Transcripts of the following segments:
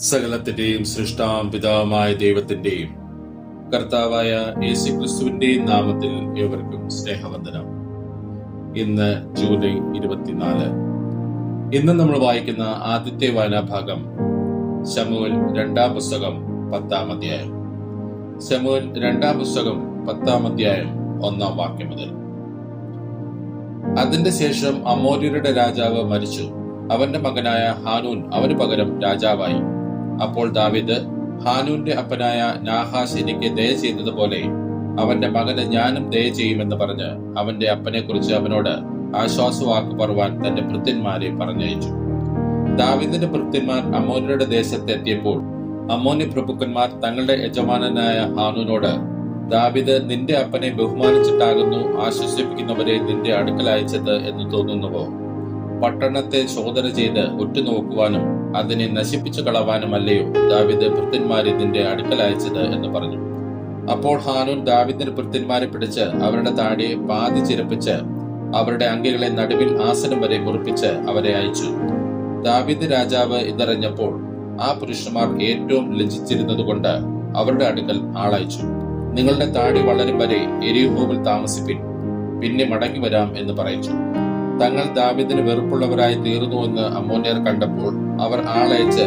സകലത്തിന്റെയും സൃഷ്ടാം പിതാവായ ദൈവത്തിന്റെയും കർത്താവായ യേശുക്രിസ്തുവിന്റെയും നാമത്തിൽ ഏവർക്കും സ്നേഹവന്ദനം. ഇന്ന് ജൂലൈ 24. ഇന്ന് നമ്മൾ വായിക്കുന്ന ആദ്യത്തെ വായനാഭാഗം ശമൂവേൽ 2-ാം പുസ്തകം 10-ാം അധ്യായം. ശമൂവേൽ 2-ാം പുസ്തകം 10-ാം അധ്യായം 1-ാം വാക്യം മുതൽ. അതിന്റെ ശേഷം അമോര്യരുടെ രാജാവ് മരിച്ചു. അവന്റെ മകനായ ഹാനൂൻ അവന് പകരം രാജാവായി. അപ്പോൾ ദാവീദ്, ഹാനൂന്റെ അപ്പനായ നാഹാശ് എനിക്ക് ദയ ചെയ്തതുപോലെ അവന്റെ മകന് ഞാനും ദയ ചെയ്യുമെന്ന് പറഞ്ഞ് അവന്റെ അപ്പനെ കുറിച്ച് അവനോട് ആശ്വാസവാക്ക് പറവാൻ തന്റെ ഭൃത്യന്മാരെ പറഞ്ഞയച്ചു. ദാവീദിന്റെ ഭൃത്യന്മാർ അമ്മോന്യരുടെ ദേശത്ത് എത്തിയപ്പോൾ അമ്മോന്യ പ്രഭുക്കന്മാർ തങ്ങളുടെ യജമാനനായ ഹാനൂനോട്, ദാവീദ് നിന്റെ അപ്പനെ ബഹുമാനിച്ചിട്ടാകുന്നു ആശ്വസിപ്പിക്കുന്നവരെ നിന്റെ അടുക്കൽ അയച്ചത് എന്ന് തോന്നുന്നുവോ? പട്ടണത്തെ ശോധന ചെയ്ത് ഉറ്റുനോക്കുവാനും അതിനെ നശിപ്പിച്ചു കളവാനുമല്ലയോ ദാവീദ് ഭൃത്യന്മാരെ നിന്റെ അടുക്കൽ അയച്ചത് എന്ന് പറഞ്ഞു. അപ്പോൾ ഹാനൂൻ ദാവീദിന്റെ ഭൃത്യന്മാരെ പിടിച്ച് അവരുടെ താടിയെ പാതി ചിരപ്പിച്ച് അവരുടെ അങ്കികളെ നടുവിൽ ആസനം വരെ മുറിപ്പിച്ച് അവരെ അയച്ചു. ദാവീദ് രാജാവ് ഇതറിഞ്ഞപ്പോൾ ആ പുരുഷന്മാർ ഏറ്റവും ലജ്ജിച്ചിരുന്നതുകൊണ്ട് അവരുടെ അടുക്കൽ ആളയച്ചു. നിങ്ങളുടെ താടി വളരും വരെ എരിഹോവിൽ താമസിപ്പിൻ, പിന്നെ മടങ്ങി വരാം എന്ന് പറയിച്ചു. തങ്ങൾ ദാവീദിന് വെറുപ്പുള്ളവരായി തീർന്നുവെന്ന് അമ്മോന്യർ കണ്ടപ്പോൾ അവർ ആളയച്ച്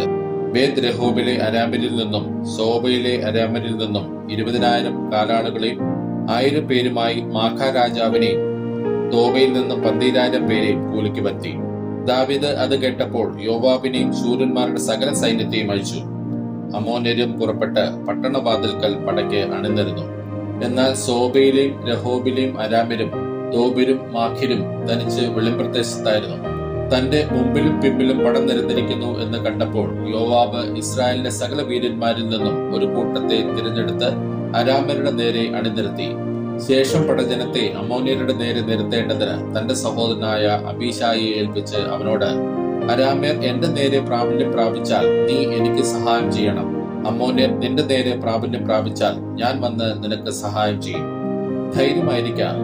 ബേത് രഹോബിലെ അരാമരിൽ നിന്നും സോബയിലെ അരാമരിൽ നിന്നും 20,000 കാലാളുകളെയും 1000 പേരുമായി മാഖാ രാജാവിനെയും തോബയിൽ നിന്നും 12,000 പേരെയും കൂലിക്ക് വരുത്തി. ദാവീദ് അത് കേട്ടപ്പോൾ യോവാബിനെയും ശൂരന്മാരുടെ സകല സൈന്യത്തെയും അയച്ചു. അമ്മോന്യരും പുറപ്പെട്ട് പട്ടണവാതിൽക്കൽ പടയ്ക്ക് അണിനിരന്നു. എന്നാൽ സോബയിലെയും രഹോബിലെയും അരാമരും തോബിരും മാഖിരും തനിച്ച് വെളിമ്പ്രദേശത്തായിരുന്നു. തന്റെ മുമ്പിലും പിമ്പിലും പടം നിരന്നിരിക്കുന്നു എന്ന് കണ്ടപ്പോൾ യോവാബ് ഇസ്രായേലിന്റെ സകല വീരന്മാരിൽ നിന്നും ഒരു കൂട്ടത്തെ തിരഞ്ഞെടുത്ത് അരാമരുടെ നേരെ അണിനിരത്തി. ശേഷം പടജനത്തെ അമ്മോന്യരുടെ നേരെ നിരത്തേണ്ടതിന് തന്റെ സഹോദരനായ അബീശായിയെ ഏൽപ്പിച്ച് അവനോട്, അരാമ്യർ എന്റെ നേരെ പ്രാബല്യം പ്രാപിച്ചാൽ നീ എനിക്ക് സഹായം ചെയ്യണം. അമ്മോന്യർ നിന്റെ നേരെ പ്രാബല്യം പ്രാപിച്ചാൽ ഞാൻ വന്ന് നിനക്ക് സഹായം ചെയ്യും. ധൈര്യമായിരിക്കാം,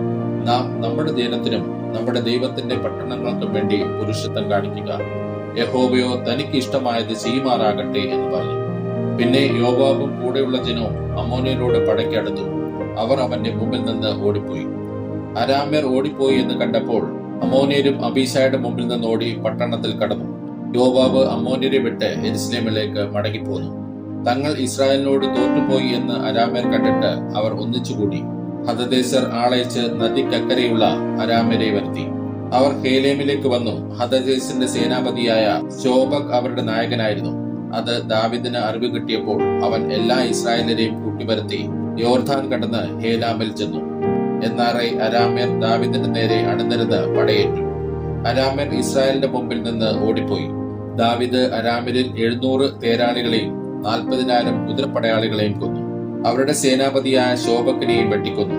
നാം നമ്മുടെ ജനത്തിനും നമ്മുടെ ദൈവത്തിന്റെ പട്ടണങ്ങൾക്കും വേണ്ടി പുരുഷത്വം കാണിക്കുക. യഹോവയോ തനിക്ക് ഇഷ്ടമായത് ചെയ്യുമാറാകട്ടെ എന്ന് പറഞ്ഞു. പിന്നെ യോവാബും കൂടെയുള്ള ജനവും അമ്മോന്യരോട് പടയ്ക്കടുത്തു. അവർ അവന്റെ മുമ്പിൽ നിന്ന് ഓടിപ്പോയി. അരാമ്യർ ഓടിപ്പോയി എന്ന് കണ്ടപ്പോൾ അമ്മോന്യരും അബീശായുടെ മുമ്പിൽ നിന്ന് ഓടി പട്ടണത്തിൽ കടന്നു. യോവാബ് അമ്മോന്യരെ വിട്ട് യെരുശലേമിലേക്ക് മടങ്ങിപ്പോന്നു. തങ്ങൾ ഇസ്രായേലിനോട് തോറ്റുപോയി എന്ന് അരാമ്യർ കണ്ടിട്ട് അവർ ഒന്നിച്ചുകൂടി ഹദദേസർ ആളയച്ച് നദിക്കക്കരെയുള്ള അരാമ്യരെ വരുത്തി. അവർ ഹേലേമിലേക്ക് വന്നു. ഹദദേസിന്റെ സേനാപതിയായ ശോബക് അവരുടെ നായകനായിരുന്നു. അത് ദാവീദിന് അറിവ് കിട്ടിയപ്പോൾ അവൻ എല്ലാ ഇസ്രായേലരെയും കൂട്ടിവരുത്തി യോർദാൻ കടന്ന് ഹേലാമിൽ ചെന്നു. എന്നാറേ അരാമ്യർ ദാവീദിന്റെ നേരെ അണിനിരന്ന് പടയേറ്റു. അരാമ്യർ ഇസ്രായേലിന്റെ മുമ്പിൽ നിന്ന് ഓടിപ്പോയി. ദാവീദ് അരാമ്യരിൽ 700 തേരാളികളെയും 40,000 കുതിരപ്പടയാളികളെയും കൊന്നു. അവരുടെ സേനാപതിയായ ശോബക്കിനെയും വെട്ടിക്കൊന്നു.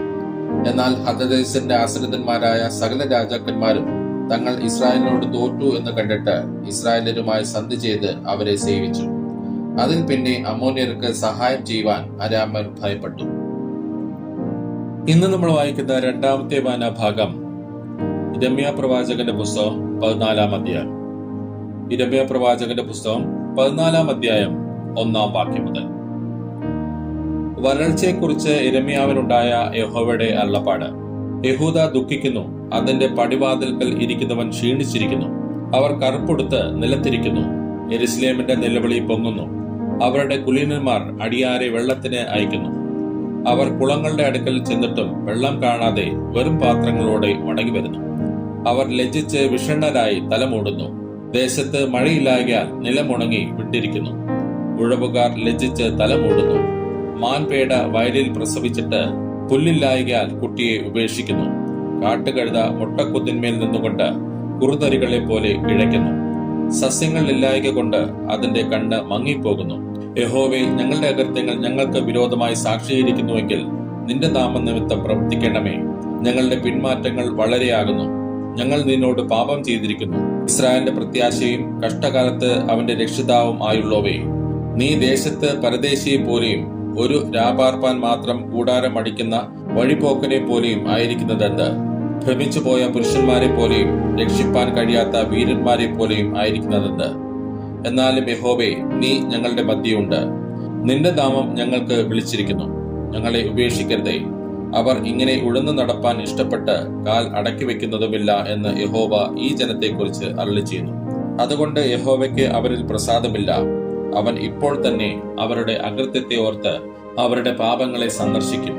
എന്നാൽ ഹദദേസിന്റെ ആശ്രിതന്മാരായ സകല രാജാക്കന്മാരും തങ്ങൾ ഇസ്രായേലിനോട് തോറ്റു എന്ന് കണ്ടിട്ട് ഇസ്രായേലരുമായി സന്ധി ചെയ്ത് അവരെ സേവിച്ചു. അതിൽ പിന്നെ അമ്മോന്യർക്ക് സഹായം ചെയ്യുവാൻ അരാമ്യർ ഭയപ്പെട്ടു. ഇന്ന് നമ്മൾ വായിക്കുന്ന രണ്ടാമത്തെ വായനാഭാഗം യിരെമ്യാ പ്രവാചകന്റെ പുസ്തകം 14-ാം അധ്യായം. യിരെമ്യാ പ്രവാചകന്റെ പുസ്തകം 14-ാം അധ്യായം 1-ാം വാക്യം മുതൽ. വരൾച്ചയെക്കുറിച്ച് യിരെമ്യാവിനുണ്ടായ യഹോവയുടെ അരുളപ്പാട്. യഹൂദ ദുഃഖിക്കുന്നു, അതിന്റെ പടിവാതിൽക്കൽ ഇരിക്കുന്നവൻ ക്ഷീണിച്ചിരിക്കുന്നു. അവർ കറുപ്പെടുത്ത് നിലത്തിരിക്കുന്നു. യെരുശലേമിന്റെ നിലവിളി പൊങ്ങുന്നു. അവരുടെ കുലീനന്മാർ അടിയാരെ വെള്ളത്തിന് അയക്കുന്നു. അവർ കുളങ്ങളുടെ അടുക്കൽ ചെന്നിട്ടും വെള്ളം കാണാതെ വെറും പാത്രങ്ങളോടെ മടങ്ങി വരുന്നു. അവർ ലജ്ജിച്ച് വിഷണ്ണരായി തലമൂടുന്നു. ദേശത്ത് മഴയില്ലായകയാൽ നിലമുണങ്ങി വിട്ടിരിക്കുന്നു. ഉഴവുകാർ ലജ്ജിച്ച് തലമൂടുന്നു. മാൻപേട വയലിൽ പ്രസവിച്ചിട്ട് പുല്ലില്ലായകയാൽ കുട്ടിയെ ഉപേക്ഷിക്കുന്നു. കാട്ടുകഴുത മുട്ടക്കുത്തിന്മേൽ നിന്നുകൊണ്ട് കുറുതരികളെ പോലെ ഇഴയ്ക്കുന്നു. സസ്യങ്ങൾ ഇല്ലായക കൊണ്ട് അതിന്റെ കണ്ണ് മങ്ങിപ്പോകുന്നു. യഹോവേ, ഞങ്ങളുടെ അകൃത്യങ്ങൾ ഞങ്ങൾക്ക് വിരോധമായി സാക്ഷീകരിക്കുന്നുവെങ്കിൽ നിന്റെ നാമനിമിത്തം പ്രവർത്തിക്കണമേ. ഞങ്ങളുടെ പിന്മാറ്റങ്ങൾ വളരെയാകുന്നു. ഞങ്ങൾ നിന്നോട് പാപം ചെയ്തിരിക്കുന്നു. ഇസ്രായേലിന്റെ പ്രത്യാശയും കഷ്ടകാലത്ത് അവന്റെ രക്ഷിതാവും ആയുള്ളവേ, നീ ദേശത്ത് പരദേശിയെ പോലെയും ഒരു രാപാർപ്പാൻ മാത്രം കൂടാരം അടിക്കുന്ന വഴിപോക്കനെ പോലെയും ആയിരിക്കുന്നതെന്ത്? ഭ്രമിച്ചു പോയ പുരുഷന്മാരെ പോലെയും രക്ഷിപ്പാൻ കഴിയാത്ത വീരന്മാരെ പോലെയും ആയിരിക്കുന്നതെന്ത്? എന്നാലും യഹോവേ, നീ ഞങ്ങളുടെ മധ്യയുണ്ട്. നിന്റെ നാമം ഞങ്ങൾക്ക് വിളിച്ചിരിക്കുന്നു. ഞങ്ങളെ ഉപേക്ഷിക്കരുതേ. അവർ ഇങ്ങനെ ഉഴന്നു നടപ്പാൻ ഇഷ്ടപ്പെട്ട് കാൽ അടക്കി വെക്കുന്നതുമില്ല എന്ന് യഹോവ ഈ ജനത്തെക്കുറിച്ച് അരുളിച്ചെയ്യുന്നു. അതുകൊണ്ട് യഹോവയ്ക്ക് അവരിൽ പ്രസാദമില്ല. അവൻ ഇപ്പോൾ തന്നെ അവരുടെ അകൃത്യത്തെ ഓർത്ത് അവരുടെ പാപങ്ങളെ സന്ദർശിക്കും.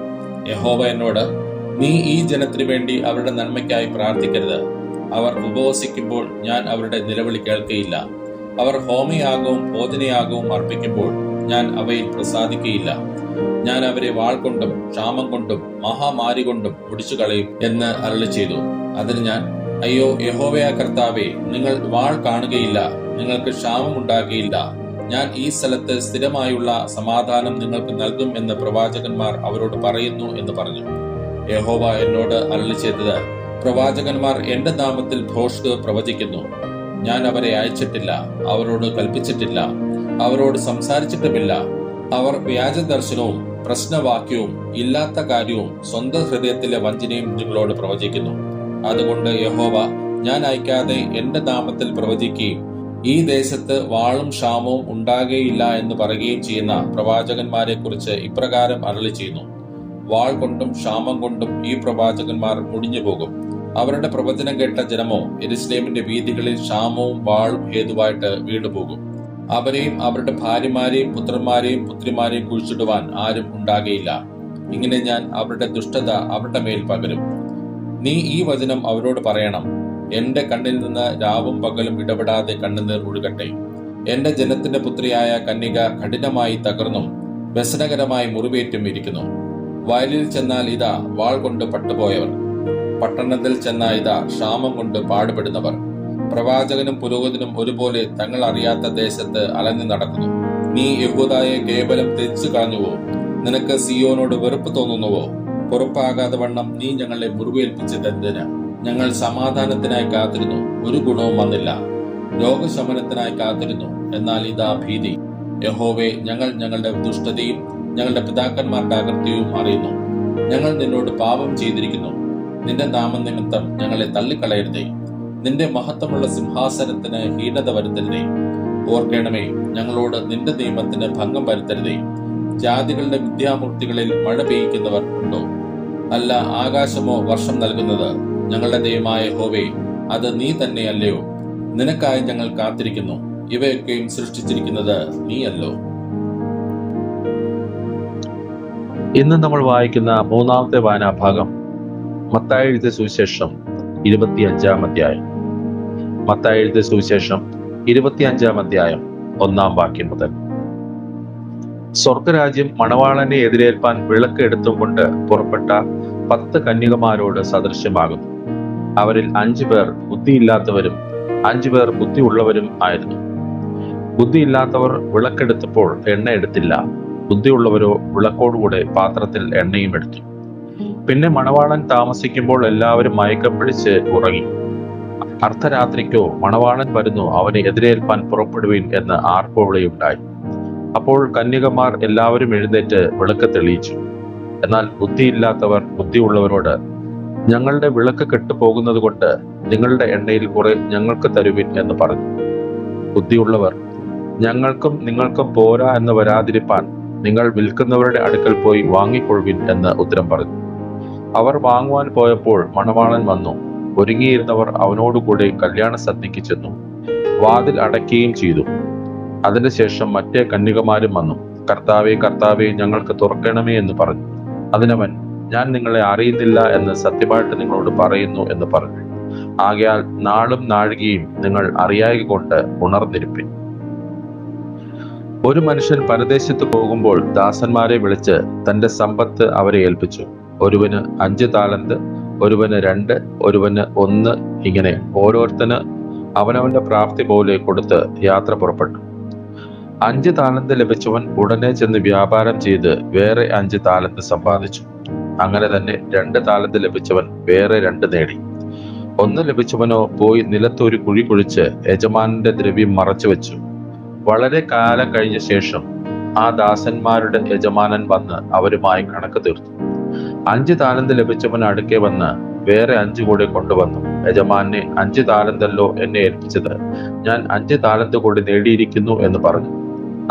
യഹോവ എന്നോട്, നീ ഈ ജനത്തിനു വേണ്ടി അവരുടെ നന്മയ്ക്കായി പ്രാർത്ഥിക്കരുത്. അവർ ഉപവസിക്കുമ്പോൾ ഞാൻ അവരുടെ നിലവിളി കേൾക്കയില്ല. അവർ ഹോമയാഗവും ഭോജനയാഗവും അർപ്പിക്കുമ്പോൾ ഞാൻ അവയിൽ പ്രസാദിക്കയില്ല. ഞാൻ അവരെ വാൾ കൊണ്ടും ക്ഷാമം കൊണ്ടും മഹാമാരി കൊണ്ടും ഒടിച്ചു കളയും എന്ന് അരുളിച്ചെയ്തു. അതിന് ഞാൻ, അയ്യോ യഹോവയായ കർത്താവേ, നിങ്ങൾ വാൾ കാണുകയില്ല, നിങ്ങൾക്ക് ക്ഷാമം ഉണ്ടാകുകയില്ല. ഞാൻ ഈ സ്ഥലത്ത് സ്ഥിരമായുള്ള സമാധാനം നിങ്ങൾക്ക് നൽകും എന്ന് പ്രവാചകന്മാർ അവരോട് പറയുന്നു എന്ന് പറഞ്ഞു. യഹോവ എന്നോട് അരുളിച്ചെയ്തത്, പ്രവാചകന്മാർ എന്റെ നാമത്തിൽ ഭോഷ്ക് പ്രവചിക്കുന്നു. ഞാൻ അവരെ അയച്ചിട്ടില്ല, അവരോട് കൽപ്പിച്ചിട്ടില്ല, അവരോട് സംസാരിച്ചിട്ടുമില്ല. അവർ വ്യാജദർശനവും പ്രശ്നവാക്യവും ഇല്ലാത്ത കാര്യവും സ്വന്തം ഹൃദയത്തിലെ വഞ്ചനയും നിങ്ങളോട് പ്രവചിക്കുന്നു. അതുകൊണ്ട് യഹോവ, ഞാൻ അയക്കാതെ എന്റെ നാമത്തിൽ പ്രവചിക്കുകയും ഈ ദേശത്ത് വാളും ക്ഷാമവും ഉണ്ടാകുകയില്ല എന്ന് പറയുകയും ചെയ്യുന്ന പ്രവാചകന്മാരെ കുറിച്ച് ഇപ്രകാരം അരുളി ചെയ്യുന്നു. വാൾ കൊണ്ടും ക്ഷാമം കൊണ്ടും ഈ പ്രവാചകന്മാർ മുടിഞ്ഞു പോകും. അവരുടെ പ്രവചനം കേട്ട ജനമോ യെരൂശലേമിന്റെ വീഥികളിൽ ക്ഷാമവും വാളും ഹേതുവായിട്ട് വീണുപോകും. അവരെയും അവരുടെ ഭാര്യമാരെയും പുത്രന്മാരെയും പുത്രിമാരെയും കുഴിച്ചിടുവാൻ ആരും ഉണ്ടാകുകയില്ല. ഇങ്ങനെ ഞാൻ അവരുടെ ദുഷ്ടത അവരുടെ മേൽ പകരും. നീ ഈ വചനം അവരോട് പറയണം. എന്റെ കണ്ണിൽ നിന്ന് രാവും പകലും ഇടപെടാതെ കണ്ണുനീർ ഒഴുകട്ടെ. എന്റെ ജനത്തിന്റെ പുത്രിയായ കന്യക കഠിനമായി തകർന്നും വ്യസനകരമായി മുറിവേറ്റും ഇരിക്കുന്നു. വയലിൽ ചെന്നാൽ ഇതാ വാൾ കൊണ്ട് പട്ടുപോയവർ, പട്ടണത്തിൽ ചെന്നാൽ ഇതാ ക്ഷാമം കൊണ്ട് പാടുപെടുന്നവർ. പ്രവാചകനും പുരോഹിതനും ഒരുപോലെ തങ്ങൾ അറിയാത്ത ദേശത്ത് അലഞ്ഞു നടക്കുന്നു. നീ യഹൂദായെ കേവലം തെച്ചു കളഞ്ഞുവോ? നിനക്ക് സിയോനോട് വെറുപ്പ് തോന്നുന്നുവോ? പുറപ്പാകാതെ വണ്ണം നീ ഞങ്ങളെ മുറിവേൽപ്പിച്ചതെന്തിന്? ഞങ്ങൾ സമാധാനത്തിനായി കാത്തിരുന്നു, ഒരു ഗുണവും വന്നില്ല. രോഗശമനത്തിനായി കാത്തിരുന്നു, എന്നാൽ ഇതാ ഭീതി. യഹോവേ, ഞങ്ങൾ ഞങ്ങളുടെ ദുഷ്ടതയും ഞങ്ങളുടെ പിതാക്കന്മാരുടെ അകൃത്യവും അറിയുന്നു. ഞങ്ങൾ നിന്നോട് പാപം ചെയ്തിരിക്കുന്നു. നിന്റെ നാമനിമിത്തം ഞങ്ങളെ തള്ളിക്കളയരുതേ. നിന്റെ മഹത്വമുള്ള സിംഹാസനത്തിന് ഹീനത വരുത്തരുതേ. ഓർക്കണമേ, ഞങ്ങളോട് നിന്റെ നിയമത്തിന് ഭംഗം വരുത്തരുതേ. ജാതികളുടെ വിദ്യാമൂർത്തികളിൽ മഴ പെയ്യിക്കുന്നവർ ഉണ്ടോ? അല്ല, ആകാശമോ വർഷം നൽകുന്നത്? ഞങ്ങളുടെ ദൈവമായ യഹോവേ, അത് നീ തന്നെയല്ലയോ? നിനക്കായി ഞങ്ങൾ കാത്തിരിക്കുന്നു. ഇവയൊക്കെയും സൃഷ്ടിച്ചിരിക്കുന്നത് നീയല്ലോ. ഇന്ന് നമ്മൾ വായിക്കുന്ന മൂന്നാമത്തെ വായനാഭാഗം മത്തായി എഴുതിയ സുവിശേഷം 25-ാം അധ്യായം. മത്തായി എഴുതിയ സുവിശേഷം 25-ാം അധ്യായം 1-ാം വാക്യം മുതൽ. സ്വർഗരാജ്യം മണവാളനെ എതിരേൽപ്പാൻ വിളക്ക് എടുത്തും കൊണ്ട് പുറപ്പെട്ട 10 കന്യകമാരോട് സദൃശ്യമാകുന്നു. അവരിൽ 5 പേർ ബുദ്ധിയില്ലാത്തവരും 5 പേർ ബുദ്ധിയുള്ളവരും ആയിരുന്നു. ബുദ്ധിയില്ലാത്തവർ വിളക്കെടുത്തപ്പോൾ എണ്ണ എടുത്തില്ല. ബുദ്ധിയുള്ളവരോ വിളക്കോടുകൂടെ പാത്രത്തിൽ എണ്ണയും എടുത്തു. പിന്നെ മണവാളൻ താമസിക്കുമ്പോൾ എല്ലാവരും മയക്കം പിടിച്ച് ഉറങ്ങി. അർദ്ധരാത്രിക്കോ മണവാളൻ വരുന്നു, അവനെ എതിരേൽപ്പാൻ പുറപ്പെടുവിൻ എന്ന് ആർപ്പുവിളിയുണ്ടായി. അപ്പോൾ കന്യകമാർ എല്ലാവരും എഴുന്നേറ്റ് വിളക്ക് തെളിയിച്ചു. എന്നാൽ ബുദ്ധിയില്ലാത്തവർ ബുദ്ധിയുള്ളവരോട്, ഞങ്ങളുടെ വിളക്ക് കെട്ടുപോകുന്നത് കൊണ്ട് നിങ്ങളുടെ എണ്ണയിൽ കുറെ ഞങ്ങൾക്ക് തരുവിൻ എന്ന് പറഞ്ഞു. ബുദ്ധിയുള്ളവർ, ഞങ്ങൾക്കും നിങ്ങൾക്കും പോരാ എന്ന് വരാതിരിപ്പാൻ നിങ്ങൾ വിൽക്കുന്നവരുടെ അടുക്കൽ പോയി വാങ്ങിക്കൊള്ളുവിൻ എന്ന് ഉത്തരം പറഞ്ഞു. അവർ വാങ്ങുവാൻ പോയപ്പോൾ മണവാളൻ വന്നു. ഒരുങ്ങിയിരുന്നവർ അവനോടുകൂടെ കല്യാണ സദ്യക്ക് ചെന്നു. വാതിൽ അടയ്ക്കുകയും ചെയ്തു. അതിനുശേഷം മറ്റേ കന്യകമാരും വന്നു. കർത്താവേ, കർത്താവേ, ഞങ്ങൾക്ക് തുറക്കണമേ എന്ന് പറഞ്ഞു. അതിനവൻ, ഞാൻ നിങ്ങളെ അറിയുന്നില്ല എന്ന് സത്യമായിട്ട് നിങ്ങളോട് പറയുന്നു എന്ന് പറഞ്ഞു. ആകയാൽ നാളും നാഴികയും നിങ്ങൾ അറിയായ കൊണ്ട് ഉണർന്നിരിപ്പിൻ. ഒരു മനുഷ്യൻ പരദേശത്ത് പോകുമ്പോൾ ദാസന്മാരെ വിളിച്ച് തന്റെ സമ്പത്ത് അവരെ ഏൽപ്പിച്ചു. ഒരുവന് 5 താലന്ത്, ഒരുവന് 2, ഒരുവന് 1, ഇങ്ങനെ ഓരോരുത്തന് അവനവന്റെ പ്രാപ്തി പോലെ കൊടുത്ത് യാത്ര പുറപ്പെട്ടു. 5 താലന്ത് ലഭിച്ചവൻ ഉടനെ ചെന്ന് വ്യാപാരം ചെയ്ത് വേറെ 5 താലന്ത് സമ്പാദിച്ചു. അങ്ങനെ തന്നെ 2 താലന്ത് ലഭിച്ചവൻ വേറെ 2 നേടി. 1 ലഭിച്ചവനോ പോയി നിലത്തൊരു കുഴി കുഴിച്ച് യജമാനന്റെ ദ്രവ്യം മറച്ചു വെച്ചു. വളരെ കാലം കഴിഞ്ഞ ശേഷം ആ ദാസന്മാരുടെ യജമാനൻ വന്ന് അവരുമായി കണക്ക് തീർത്തു. 5 താലന്ത് ലഭിച്ചവൻ അടുക്കെ വന്ന് വേറെ 5 കൂടെ കൊണ്ടുവന്നു. യജമാനെ 5 താലന്തല്ലോ എന്നെ ഏൽപ്പിച്ചത്, ഞാൻ 5 താലന്ത് കൂടി നേടിയിരിക്കുന്നു എന്ന് പറഞ്ഞു.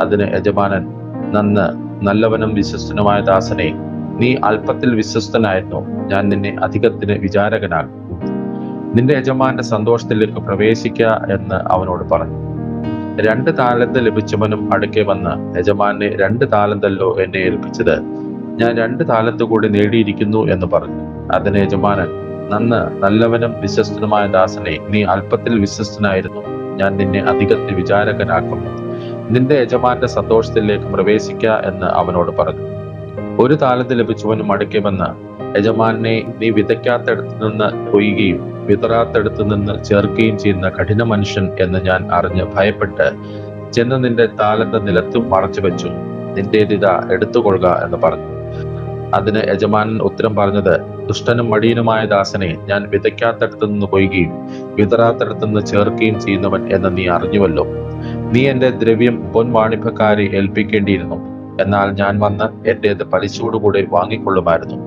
അതിന് യജമാനൻ, നല്ലവനും വിശ്വസ്തനുമായ ദാസനെ, നീ അല്പത്തിൽ വിശ്വസ്തനായിരുന്നു, ഞാൻ നിന്നെ അധികത്തിന് വിചാരകനാകും. നിന്റെ യജമാന്റെ സന്തോഷത്തിലേക്ക് പ്രവേശിക്ക എന്ന് അവനോട് പറഞ്ഞു. 2 താലന്ത് ലഭിച്ചവനും അടുക്കെ വന്ന്, യജമാനെ 2 താലന്തല്ലോ എന്നെ ഏൽപ്പിച്ചത്, ഞാൻ 2 താലന്ത് കൂടി നേടിയിരിക്കുന്നു എന്ന് പറഞ്ഞു. അതിന് യജമാനൻ, നല്ലവനും വിശ്വസ്തനുമായ ദാസനെ, നീ അല്പത്തിൽ വിശ്വസ്തനായിരുന്നു, ഞാൻ നിന്നെ അധികത്തിന് വിചാരകനാക്കും. നിന്റെ യജമാന്റെ സന്തോഷത്തിലേക്ക് പ്രവേശിക്ക എന്ന് അവനോട് പറഞ്ഞു. 1 താലന്ത് ലഭിച്ചവനും അടുക്കെ വന്ന്, യജമാനെ, നീ വിതയ്ക്കാത്തടത്ത് നിന്ന് കൊയ്യുകയും വിതറാത്തടത്ത് നിന്ന് ചേർക്കുകയും ചെയ്യുന്ന കഠിന മനുഷ്യൻ എന്ന് ഞാൻ അറിഞ്ഞ് ഭയപ്പെട്ട് ചെന്ന് നിന്റെ താലന്ത് നിലത്തും മറച്ചു വെച്ചു, നിന്റേതിതാ എടുത്തുകൊള്ളുക എന്ന് പറഞ്ഞു. അതിന് യജമാനൻ ഉത്തരം പറഞ്ഞത്, ദുഷ്ടനും മടിയനുമായ ദാസനെ, ഞാൻ വിതയ്ക്കാത്തടത്ത് നിന്ന് കൊയ്യുകയും വിതറാത്തടത്ത് നിന്ന് ചേർക്കുകയും ചെയ്യുന്നവൻ എന്ന് നീ അറിഞ്ഞുവല്ലോ. നീ എന്റെ ദ്രവ്യം പൊൻവാണിഭക്കാരെ ഏൽപ്പിക്കേണ്ടിയിരുന്നു, എന്നാൽ ഞാൻ വന്ന് എന്റേത് പലിശയോടുകൂടെ വാങ്ങിക്കൊള്ളുമായിരുന്നു.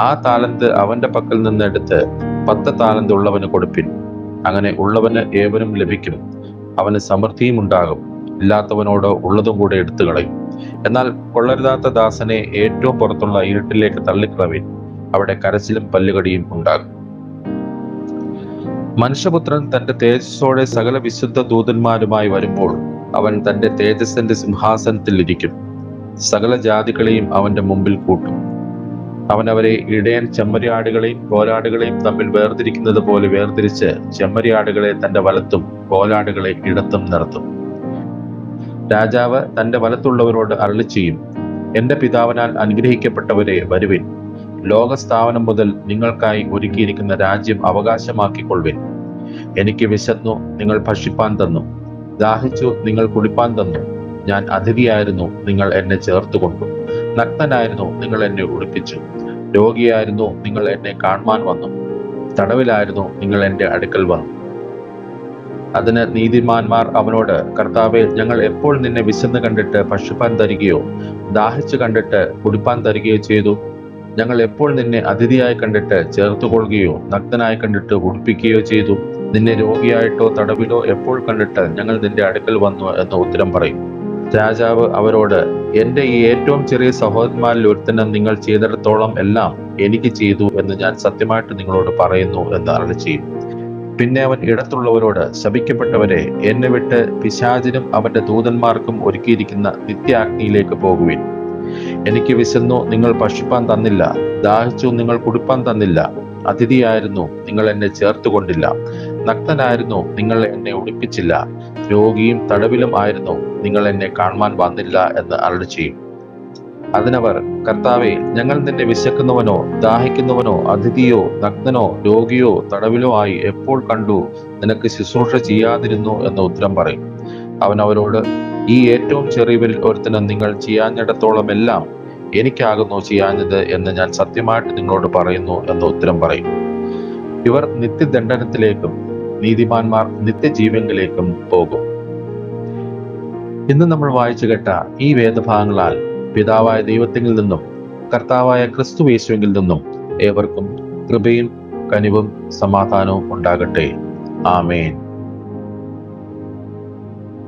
ആ താലന്ത് അവന്റെ പക്കൽ നിന്ന് എടുത്ത് 10 താലന്ത് ഉള്ളവന് കൊടുപ്പിൻ. അങ്ങനെ ഉള്ളവന് ഏവനും ലഭിക്കും, അവന് സമൃദ്ധിയും ഉണ്ടാകും, ഇല്ലാത്തവനോട് ഉള്ളതും കൂടെ എടുത്തു കളയും. എന്നാൽ കൊള്ളരുതാത്ത ദാസനെ ഏറ്റവും പുറത്തുള്ള ഇരുട്ടിലേക്ക് തള്ളിക്കളവിൻ, അവിടെ കരച്ചിലും പല്ലുകടിയും ഉണ്ടാകും. മനുഷ്യപുത്രൻ തന്റെ തേജസ്സോടെ സകല വിശുദ്ധ ദൂതന്മാരുമായി വരുമ്പോൾ അവൻ തന്റെ തേജസ്സിന്റെ സിംഹാസനത്തിൽ ഇരിക്കും. സകല ജാതികളെയും അവന്റെ മുമ്പിൽ കൂട്ടും. അവൻ അവരെ ഇടയൻ ചെമ്മരിയാടുകളെയും കോലാടുകളെയും തമ്മിൽ വേർതിരിക്കുന്നത് പോലെ വേർതിരിച്ച് ചെമ്മരിയാടുകളെ തന്റെ വലത്തും കോലാടുകളെ ഇടത്തും നിർത്തും. രാജാവ് തന്റെ വലത്തുള്ളവരോട് അരുളിച്ചെയ്യും, എന്റെ പിതാവിനാൽ അനുഗ്രഹിക്കപ്പെട്ടവരെ, വരുവിൻ, ലോകസ്ഥാപനം മുതൽ നിങ്ങൾക്കായി ഒരുക്കിയിരിക്കുന്ന രാജ്യം അവകാശമാക്കിക്കൊള്ളുവിൻ. എനിക്ക് വിശന്നു, നിങ്ങൾ ഭക്ഷിപ്പാൻ തന്നു, ദാഹിച്ചു, നിങ്ങൾ കുടിപ്പാൻ തന്നു. ഞാൻ അതിഥിയായിരുന്നു, നിങ്ങൾ എന്നെ ചേർത്തുകൊണ്ടു, നഗ്നനായിരുന്നു, നിങ്ങൾ എന്നെ ഉടുപ്പിച്ചു, രോഗിയായിരുന്നു, നിങ്ങൾ എന്നെ കാണുവാൻ വന്നു, തടവിലായിരുന്നു, നിങ്ങൾ എന്റെ അടുക്കൽ വന്നു. അതിന് നീതിമാന്മാർ അവനോട്, കർത്താവേ, ഞങ്ങൾ എപ്പോൾ നിന്നെ വിശന്ന് കണ്ടിട്ട് ഭക്ഷിപ്പാൻ തരികയോ ദാഹിച്ചു കണ്ടിട്ട് കുടിപ്പാൻ തരികയോ ചെയ്തു? ഞങ്ങൾ എപ്പോൾ നിന്നെ അതിഥിയായി കണ്ടിട്ട് ചേർത്തുകൊള്ളുകയോ നഗ്നനായി കണ്ടിട്ട് ഉടുപ്പിക്കുകയോ ചെയ്തു? നിന്നെ രോഗിയായിട്ടോ തടവിലോ എപ്പോൾ കണ്ടിട്ട് ഞങ്ങൾ നിന്റെ അടുക്കൽ വന്നു എന്ന് ഉത്തരം പറയും. രാജാവ് അവരോട്, എന്റെ ഈ ഏറ്റവും ചെറിയ സഹോദരന്മാരിൽ ഒരുത്തന് നിങ്ങൾ ചെയ്തിടത്തോളം എല്ലാം എനിക്ക് ചെയ്തു എന്ന് ഞാൻ സത്യമായിട്ട് നിങ്ങളോട് പറയുന്നു എന്ന് അരുളിച്ചെയ്യും. പിന്നെ അവൻ ഇടത്തുള്ളവരോട്, ശപിക്കപ്പെട്ടവരെ, എന്നെ വിട്ട് പിശാചിനും അവന്റെ ദൂതന്മാർക്കും ഒരുക്കിയിരിക്കുന്ന നിത്യാഗ്നിയിലേക്ക് പോകുവിൻ. എനിക്ക് വിശന്നു, നിങ്ങൾ ഭക്ഷിപ്പാൻ തന്നില്ല, ദാഹിച്ചു, നിങ്ങൾ കുടിപ്പാൻ തന്നില്ല, അതിഥിയായിരുന്നു, നിങ്ങൾ എന്നെ ചേർത്തുകൊണ്ടില്ല, നഗ്നനായിരുന്നു, നിങ്ങൾ എന്നെ ഉടുപ്പിച്ചില്ല, രോഗിയും തടവിലും ആയിരുന്നു, നിങ്ങൾ എന്നെ കാണുവാൻ വന്നില്ല എന്ന് അരുളിച്ചെയ്യും. അതിനവർ, കർത്താവേ, ഞങ്ങൾ നിന്നെ വിശക്കുന്നവനോ ദാഹിക്കുന്നവനോ അതിഥിയോ നഗ്നനോ രോഗിയോ തടവിലോ ആയി എപ്പോൾ കണ്ടു നിനക്ക് ശുശ്രൂഷ ചെയ്യാതിരുന്നു എന്ന് ഉത്തരം പറയും. അവൻ അവരോട്, ഈ ഏറ്റവും ചെറിയവരിൽ ഒരുത്തന് നിങ്ങൾ ചെയ്യാഞ്ഞിടത്തോളം എല്ലാം എനിക്കാകുന്നു ചെയ്യാഞ്ഞത് എന്ന് ഞാൻ സത്യമായിട്ട് നിങ്ങളോട് പറയുന്നു എന്ന് ഉത്തരം പറയും. ഇവർ നിത്യദണ്ഡനത്തിലേക്കും നീതിമാന്മാർ നിത്യജീവനിലേക്കും പോകും. ഇന്ന് നമ്മൾ വായിച്ചു കേട്ട ഈ വേദഭാഗങ്ങളാൽ പിതാവായ ദൈവത്തിൽ നിന്നും കർത്താവായ ക്രിസ്തു യേശുവിൽ നിന്നും ഏവർക്കും കൃപയും കനിവും സമാധാനവും ഉണ്ടാകട്ടെ. ആമേൻ.